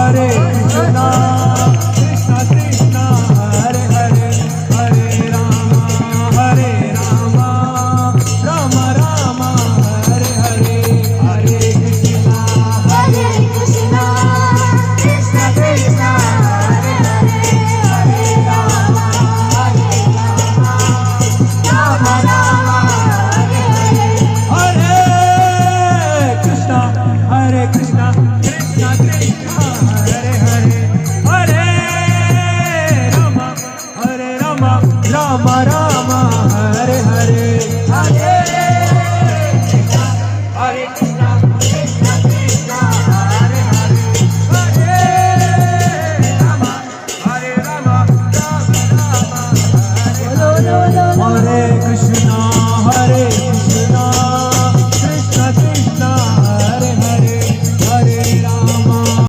Hare Krishna, Krishna Krishna, Hare Hare, Hare Rama, Rama Rama, Hare Hare, Hare Krishna, Krishna Krishna, Hare Hare, Hare Rama, Rama Rama, Hare Hare, Hare Krishna, Krishna Krishna, Hare Hare.